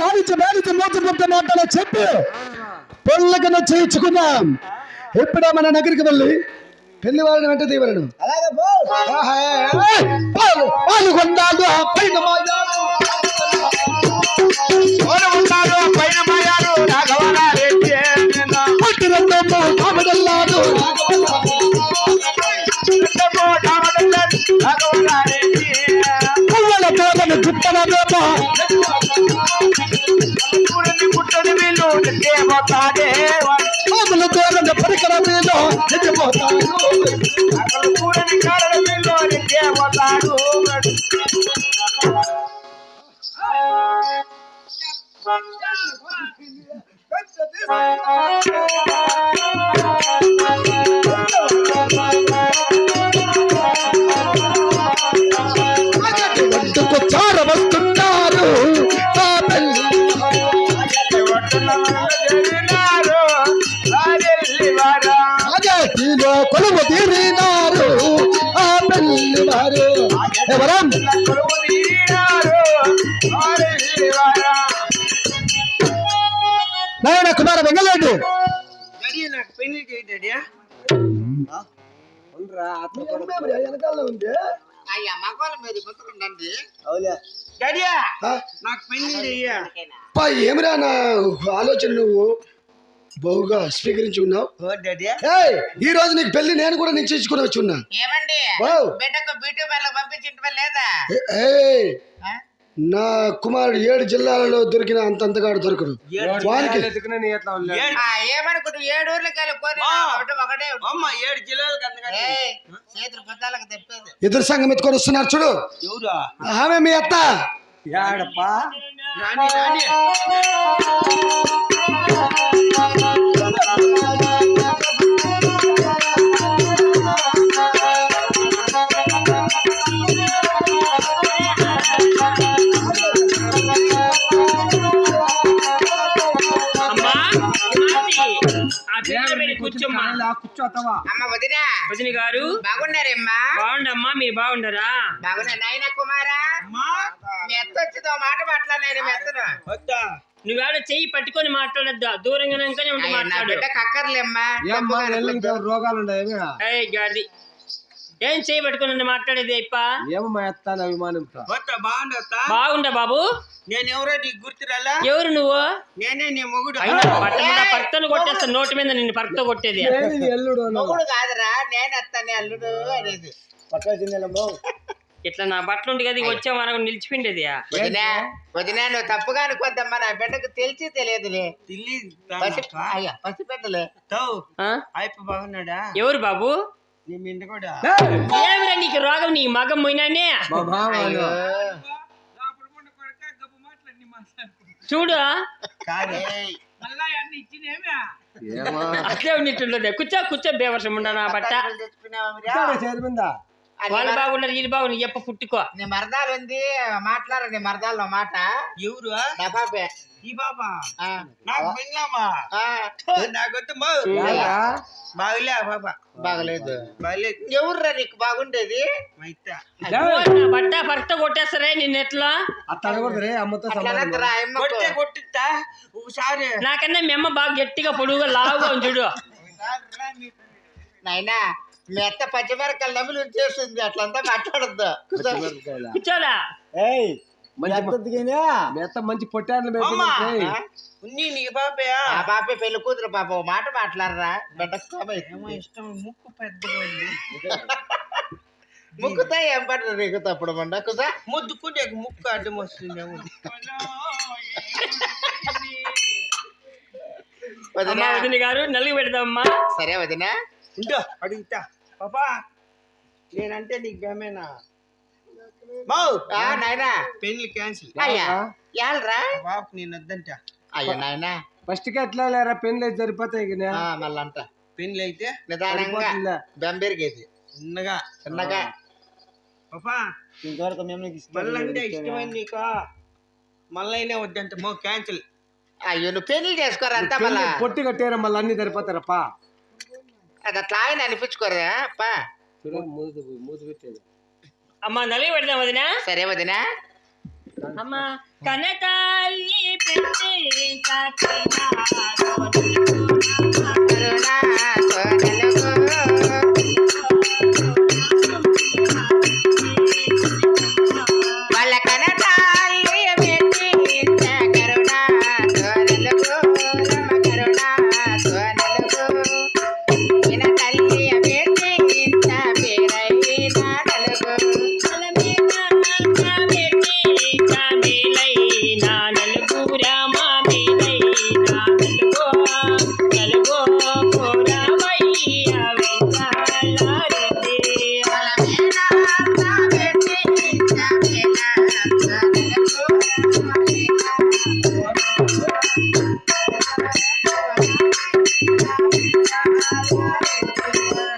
బాధించి మోసపోతే మాటలో చెప్పి పొల్లకన చేయించుకున్నాం. ఎప్పుడే మన నగరికి వెళ్ళి పెళ్లి వాళ్ళని వెంట తీవలను. పరికర వస్తున్నారు కొలువు తీరినారు ఆ పెళ్లి వారు. ఎవరం నాయన కుమార వెంగళరెడ్డి వెనకాల ఉంది. ఏమిరా నా ఆలోచన నువ్వు బహుగా స్వీకరించి ఉన్నావు. ఈ రోజు నీకు పెళ్లి నేను కూడా నిశ్చయించుకుని వచ్చి ఉన్నా. నా కుమారుడు 7 జిల్లాలలో దొరికిన అంతగాడు దొరకడు. వానికి ఎదురు సంఘం ఎత్తుకొని వస్తున్నారు చూడు. ఆమె మీ అత్త. వదిన గారు బాగున్నారమ్మా? బాగుండమ్మా, మీరు బాగుండరా? బాగున్నా నాయన కుమారా. మీ అత్త వచ్చిందో మాట మాట్లాడినారు. మీ అత్తను నువ్వేడ చెయ్యి పట్టుకొని మాట్లాడద్దా, దూరంగానే ఉండి మాట్లాడు. కక్కర్లేమ్మా, రోగాలు గాడి ఏం చెయ్యి పట్టుకొని మాట్లాడేది అప్ప? బాగుండా బాబు? నేను ఎవరో నీకు గుర్తురాలా? ఎవరు నువ్వు? నేనే నీ మొగుడు. పర్తను కొట్టేస్తా, నోటి మీద నిన్ను పర్త కొట్టేది. మొగుడు కాదురా, నేను అత్తని అల్లుడు అనేది. ఇట్లా నా బట్టలు ఉండి కదా వచ్చా మనకు నిలిచిపోయిండేది. వదినా నువ్వు తప్పుగా అనుకోద్దమ్మా, నా బిడ్డకు తెలిసి తెలియదులే. పసిపెట్టలే బాగున్నాడా? ఎవరు బాబు? ఏమిరా నీకు రోగం? నీ మగం పోయినానే చూడు. అట్లే ఉన్నట్టుండదు. కూర్చో బేవర్షం ఉండ నా బట్ట. వాళ్ళు బాగున్నారు, వీళ్ళు బాగున్నారు. ఎప్ప పుట్టుకో. నీ మరదాలు ఉంది, మాట్లాడ. నీ మరదాల్లో మాట. ఎవరు? నా పాపే. ఈ పాప నాకు విన్నామా? నాకొద్దు బాగులే పాప. బాగలేదు. ఎవర్రా నీకు బాగుండేది? బట్ట భర్త కొట్టేస్తారే నిన్నెట్లా? కొట్టిస్తా ఒకసారి. నాకన్నా మీ అమ్మ బాగా గట్టిగా పొడుగుగా లావుగా చూడు. నాయనా మీ అత్త పచ్చిమిరకాయలు నమిలి చేస్తుంది, అట్లంతా మాట్లాడద్దు. కూర్చోడా మంచి పొట్టాను పాపే పెళ్లి కూతురు పాప. ఓ మాట మాట్లాడరా బిడ్డ. ఇష్టం ముక్కు పెద్దగా ముక్కుతా ఏం పడరు నీకు తప్పుడు మండ కుదా ముద్దుకుంటే ముక్కు అడ్డం వస్తుంది. వదిన గారు నలుగు పెడదామమ్మా. సరే వదినా అడుగుతా. పాపా నేనంటే నీకు గమేనా? నాయనా పెళ్లి క్యాన్సిల్. యాలరా బాబు నేను వద్దంట. అయ్యో నాయనా ఫస్ట్ కి ఎట్లా లేరా, పెళ్లి అయితే సరిపోతాయి. మళ్ళీ అంట పెళ్లి అయితే నిదానంగా బెంబేరిగేది చిన్నగా. పాపా ఇంతవరకు మేము మళ్ళీ ఇష్టమైంది నీకు, మళ్ళీ వద్దంట. మో క్యాన్సిల్. అయ్యో నువ్వు పెళ్లి చేసుకోరంతా మళ్ళా పొట్టి కట్టారా, మళ్ళీ అన్ని సరిపోతారప్పా. అది అట్లా ఆయన అనిపించుకోరా అప్పా. మూసి పెట్టేది అమ్మా నలుగు పెడదాం వదినా. సరే వదినా. అమ్మ కనకాల్ని పెట్టి వాళ్ళ కనకాల్ని పెట్టి కరుణ తోనలుగు రమ కరుణ తోనలుగు ఈయన తల్లి పెట్టి పేరైన నలుగు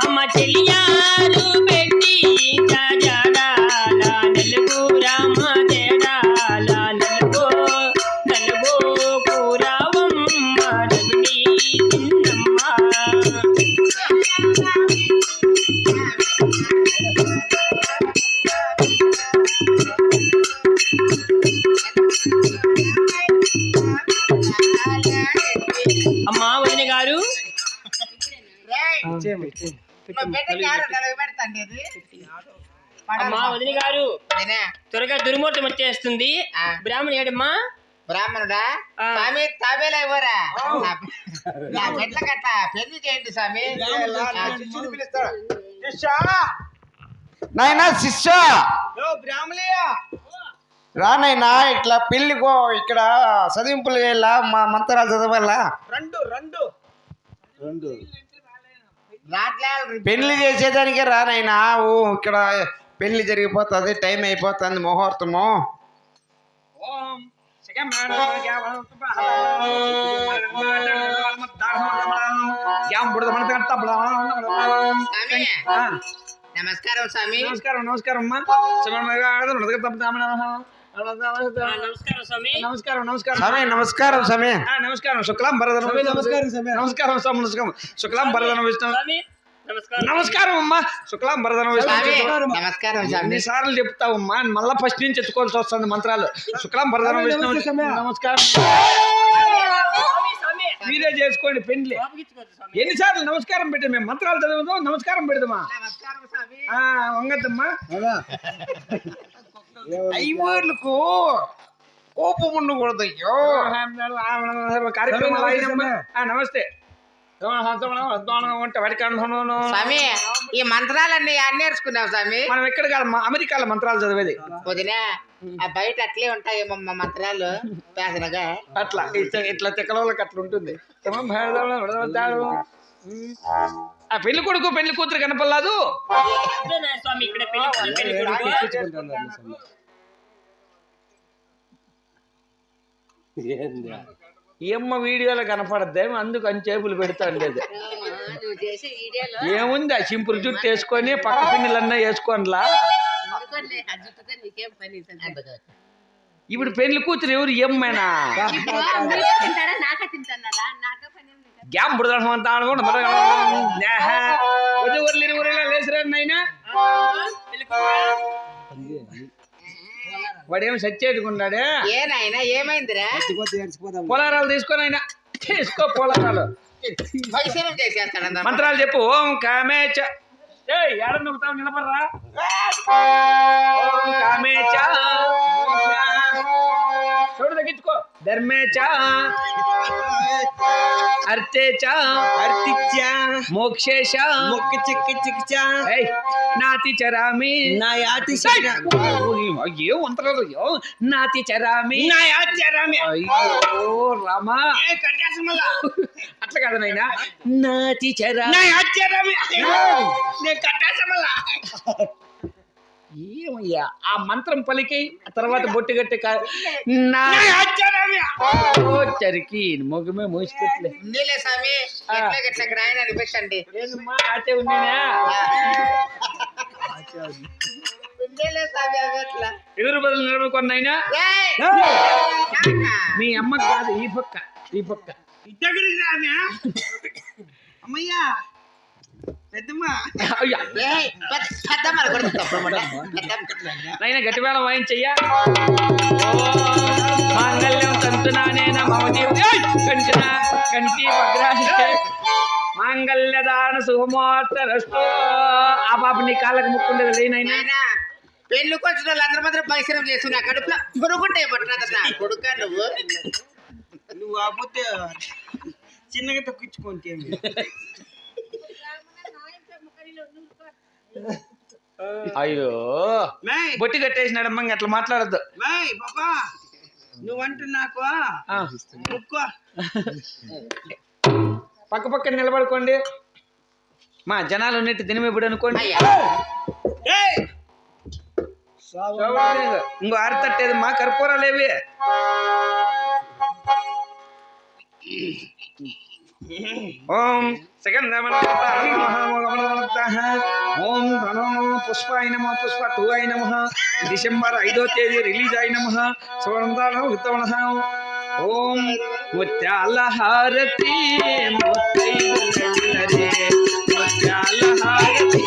అమ్మ చెలియారు పెట్టి జాజాడాల నలుగు రామ జడాల నలుగు నలుగు కూరావమ్మ రవిని చిన్నమ్మ అమ్మ వదిన గారు అమ్మా వదిన గారు త్వరగా దుర్ముహూర్తం వచ్చేస్తుంది బ్రాహ్మణి ఏడమ్మా బ్రాహ్మణుడా స్వామి తాబేలా ఇవ్వరా నా మెట్ల కట్ట పెళ్లి చేయండి స్వామి నాయనా శిష్య బ్రాహ్మణయ్య రానైనా ఇట్లా పెళ్లికో ఇక్కడ చదివింపులు చేయాలా మా మంత్రాలు చదవాలా పెళ్లి చేసేదానికే రానైనా ఓ ఇక్కడ పెళ్లి జరిగిపోతుంది టైం అయిపోతుంది ముహూర్తము స్వామి నమస్కారం స్వామి నమస్కారం అమ్మా నమస్కారం స్వామి సమయ నమస్కారం సమయ నమస్కారం శుక్లాం భరదనం నమస్కారం శుక్లాం భరదనం విష్ణు స్వామి నమస్కారం నమస్కారం అమ్మా శుక్లాం భరదనం స్వామి విష్ణు నమస్కారం స్వామి ఎన్నిసార్లు చెప్తావమ్మా మళ్ళా ఫస్ట్ నుంచి ఎత్తుకోవాల్సి వస్తుంది మంత్రాలు శుక్లాం భరదనం విష్ణు నమస్కారం స్వామి మీరే చేసుకోండి పెండ్లి ఎన్నిసార్లు నమస్కారం పెట్టి మేము మంత్రాలు చదువుదాం నమస్కారం పెడదామా నమస్కారం స్వామి వంగద్దమ్మా ఐవర్లకు కోపం ఉండకూడదు అయ్యో కార్యక్రమాలు అయినమ్మా. నమస్తే స్వామి ఈ మంత్రాలన్నీ యాడ్ నేర్చుకున్నావు స్వామి మనం ఎక్కడ కాదు అమెరికాలో మంత్రాలు చదివేది వదినా ఆ బయట అట్లే ఉంటాయేమో మా మంత్రాలు పేదనగా అట్లా ఇట్లా చెక్కలకి అట్లా ఉంటుంది ఆ పెళ్లి కొడుకు పెళ్లి కూతురు కనపడలేదు స్వామి ఇక్కడ పెళ్లి కొడుకు ఏమ్మ వీడియోలో కనపడద్దే అందుకు అని చేపులు పెడతా ఉండేది ఏముంది ఆ సింపుల్ జుట్టు వేసుకొని పక్క పిన్నులన్నా వేసుకోనిలా ఇప్పుడు పెళ్లి కూతురు ఎవరు ఏమైనా గ్యామ్ బుడదాం అంతా లేచిరాయినా వాడేమి సచ్చేటుకున్నాడే ఏనాయనా ఏమైందిరా పొలారాలు తీసుకొని అయినా తీసుకో పొలారాలు వైసరం చేసేస్తాడు మంత్రాలు చెప్పు ఓం కామేచ ఏడ నొక్కుతావు నిలబడరా ఓం కామేచ చూడు తగ్గించుకో ధర్మేచ అర్థేచ అర్థిత్య మోక్షేశ మొక్క చిక్క చిక్క నాతి చరామి నా యాతి అయ్యో మంత్రాలు అయ్యో నాతి చరామి నా యాతి చరామి అయ్యో రామా అట్లా కదా నాయనా నాతి చరామి నా యాతి చరామి నేను కట్టేసమల్లా ఏమయ్యా ఆ మంత్రం పలికి తర్వాత బొట్టు గట్టి చరికి మొగమే మూసిపెట్టలే ఉందిలే స్వామి ఎట్లా రాయన అనిపించండి ఆచే ఉన్నానా ఉందిలే స్వామి అవి ఎట్లా ఎదురు బదులు నిలబడుకున్నాయినా మీ అమ్మ కాదు ఈ పక్క అమ్మయ్యా అయ్యా ఏయ్, పెద్దమ్మ కొడుకు తప్పుడు మాట. నైనా గట్టివేళ వాయించయ్యా మాంగళ్యం తంతునానేన మమ కంటిన కంటి భద్రాశే మాంగళ్యదాన శుభమోత్తరస్తు. ఆ పాప నీ కాళ్ళకి ముక్కుండేది లేనైనా నాయనా, పెళ్ళికి వచ్చిన వాళ్ళందరి మాత్రం పరిశ్రమ చేస్తున్నా కడుపులో పురుగుంటాయి పట్టున్నా కొడుక నువ్వు ఆపోతే చిన్నగా తొక్కించుకుంటే అయ్యో బొట్టి కట్టేసినాడమ్మ అట్లా మాట్లాడద్దు. బాబా నువ్వంటే నాకు ముక్కో పక్క పక్కన నిలబడుకోండి మా జనాలు ఉన్నట్టు దినమిప్పుడు అనుకోండి. ఇంకో ఆరతట్టేది మా కర్పూరాలేవి. ఓం ఓం ధనో పుష్పాయ నమ పుష్ప 2 అయి నమ. డిసెంబర్ 5వ తేదీ రిలీజ్ అయి నమ. సువర్ణదానం విత్తవన. ఓం ముత్యాల హారతి ముత్యాల హారతి.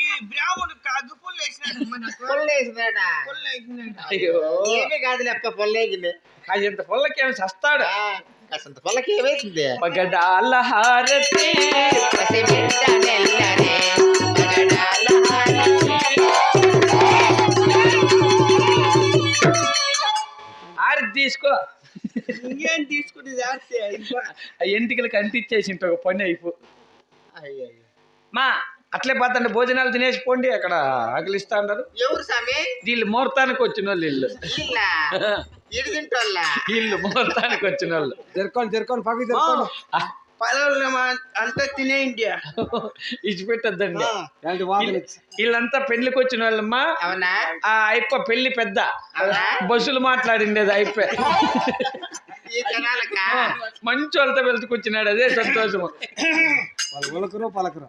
ఈ బ్రాహ్మణుడు అగ్గు పుల్లు వేసినాడు మనకు పొల్లేసినాడా పుల్లు వేసినాడు. అయ్యో ఏమీ కాదు లెక్క పొల్లేగింది కాసింత పొల్లకేమి చస్తాడు. కాసంత పొల్లకి ఏమైతుంది పగడాల హారతి పసిబిడ్డ నెల్లరే, పగడాల హారతి. ఆరి తీసుకో. ఇంకేం తీసుకుంటే జాగ్రత్త ఆ ఎంటికలకి అంటిచ్చేసి ఒక పని అయిపో. అయ్యో మా అట్లే పోతండి భోజనాలు తినేసి పోండి. అక్కడ ఆకలిస్తా అన్నారు. ఎవరు స్వామి వీళ్ళు ముహూర్తానికి వచ్చిన వాళ్ళు వీళ్ళు. వీళ్ళ ఇడిదింటోళ్ళ వీళ్ళు ముహూర్తానికి వచ్చిన వాళ్ళు. జరుకోండి పక్కకి జరుకోండి. పదవులు అంతా తినేయండి. ఇచ్చిపెట్టద్దండి. వీళ్ళంతా పెళ్లికి వచ్చిన వాళ్ళమ్మా. అవునా ఆ అయిపో పెళ్లి పెద్ద అవునా బస్సులు మాట్లాడిండేది అయిపోయి ఈ జనాలక మంచి వాళ్ళతో వెళ్తుకొచ్చినాడు. అదే సంతోషము. పలకరు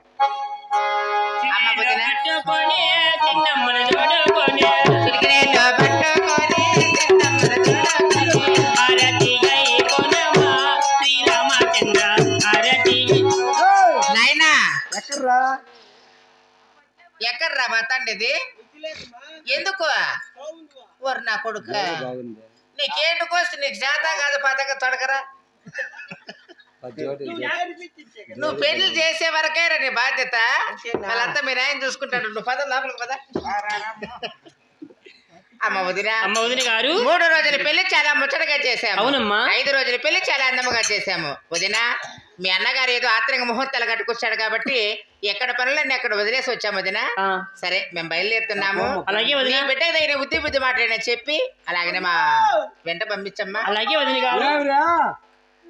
అమ్మ వదిన పట్టుకొని చిన్నమ్మను చూడుకొని చిటికెలో పట్టుకొని చిన్నమ్మను చూడుకొని. హారతి గై కొనమా శ్రీరామచంద్ర హారతి. నాయనా ఎక్కడ్రా ఎక్కడ్రా మా తండ్రిది ఎందుకు ఓరు నా కొడుకు నీకేంటి కోసి నీకు శాత కాదు పతక తొడకరా. నువ్వు పెళ్లి చేసే వరకే నీ బాధ్యత. వాళ్ళంతా మీరు ఆయన చూసుకుంటాడు. నువ్వు పద లోపలికి పద. అమ్మ వదిన అమ్మ వదిన గారు 3 రోజుల పెళ్లి చాలా ముచ్చటగా చేశాము. అవునమ్మా. 5 రోజుల పెళ్లి చాలా అందముగా చేశాము. వదిన మీ అన్నగారు ఏదో ఆత్రంగ ముహూర్తాలు కట్టుకొచ్చాడు కాబట్టి ఎక్కడ పనులన్నీ అక్కడ వదిలేసి వచ్చాము వదిన. ఆ, సరే మేము బయలుదేరుతున్నాము. అలాగే వదిన. నీ బిడ్డకు దగ్గర బుద్ధి మాట్లాడిన చెప్పి అలాగనే మా వెంట పంపించమ్మా. అలాగే వదిన గారు.